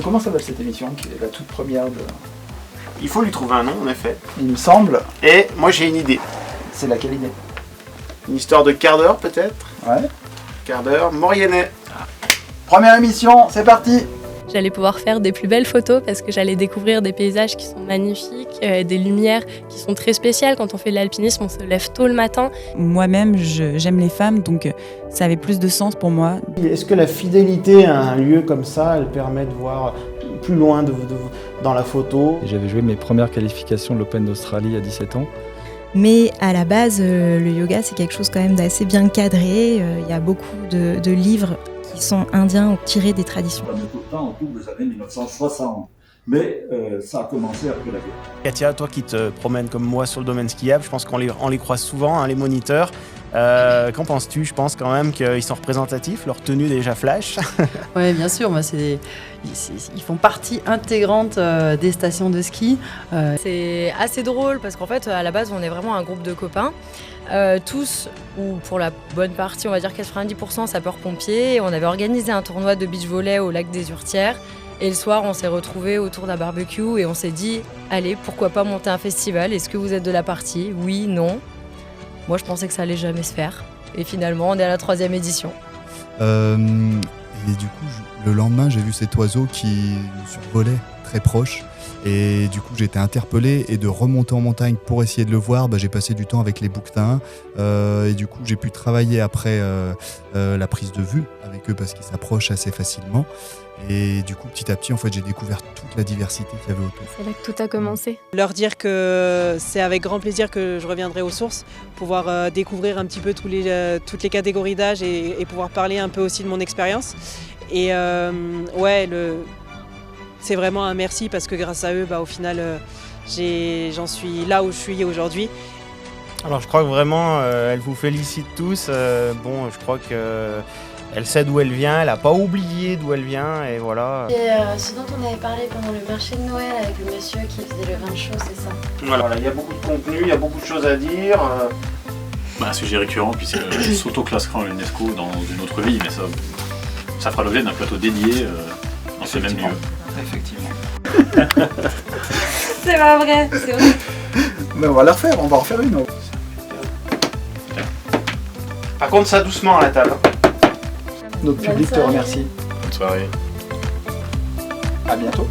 Comment s'appelle cette émission qui est la toute première de... Il faut lui trouver un nom, en effet. Il me semble. Et moi, j'ai une idée. C'est laquelle idée? Une histoire de quart d'heure, peut-être. Ouais. Quart d'heure, Mauriennais. Première émission, c'est parti. J'allais pouvoir faire des plus belles photos parce que j'allais découvrir des paysages qui sont magnifiques, des lumières qui sont très spéciales. Quand on fait de l'alpinisme, on se lève tôt le matin. Moi-même, j'aime les femmes, donc ça avait plus de sens pour moi. Est-ce que la fidélité à un lieu comme ça, elle permet de voir plus loin dans la photo? J'avais joué mes premières qualifications de l'Open d'Australie à 17 ans. Mais à la base, le yoga, c'est quelque chose quand même d'assez bien cadré. Il y a beaucoup de livres qui sont indiens ou tirés des traditions. On est tout le temps autour des années 1960, mais ça a commencé après la guerre. Katia, toi qui te promènes comme moi sur le domaine skiable, je pense qu'on les croise souvent, hein, les moniteurs. Qu'en penses-tu? Je pense quand même qu'ils sont représentatifs, leur tenue déjà flash. Oui, bien sûr, moi, ils font partie intégrante des stations de ski. C'est assez drôle parce qu'en fait, à la base, on est vraiment un groupe de copains. Tous, ou pour la bonne partie, on va dire 90% sapeurs-pompiers. On avait organisé un tournoi de beach volley au lac des Hurtières. Et le soir, on s'est retrouvés autour d'un barbecue et on s'est dit, allez, pourquoi pas monter un festival? Est-ce que vous êtes de la partie? Oui, non. Moi, je pensais que ça allait jamais se faire. Et finalement, on est à la 3e édition. Et du coup, le lendemain, j'ai vu cet oiseau qui me survolait très proche. Et du coup, j'ai été interpellé et de remonter en montagne pour essayer de le voir, j'ai passé du temps avec les bouquetins. Et du coup, j'ai pu travailler après la prise de vue avec eux parce qu'ils s'approchent assez facilement. Et du coup, petit à petit, en fait, j'ai découvert toute la diversité qu'il y avait autour. C'est là que tout a commencé. Leur dire que c'est avec grand plaisir que je reviendrai aux sources, pouvoir découvrir un petit peu toutes les catégories d'âge et pouvoir parler un peu aussi de mon expérience. Et c'est vraiment un merci parce que grâce à eux, au final, j'en suis là où je suis aujourd'hui. Alors je crois que vraiment, elle vous félicite tous. Je crois qu'elle sait d'où elle vient, elle n'a pas oublié d'où elle vient et voilà. Et ce dont on avait parlé pendant le marché de Noël avec le monsieur qui faisait le vin chaud, c'est ça? Voilà, il y a beaucoup de contenu, il y a beaucoup de choses à dire. Un sujet récurrent, puis c'est s'auto-classera à l'UNESCO dans une autre vie, mais ça fera l'objet d'un plateau dédié dans ce même lieu. Effectivement. C'est pas vrai, c'est vrai. Mais on va la refaire, on va en refaire une. Par contre, ça doucement à la table. Notre public te remercie. Bonne soirée. À bientôt.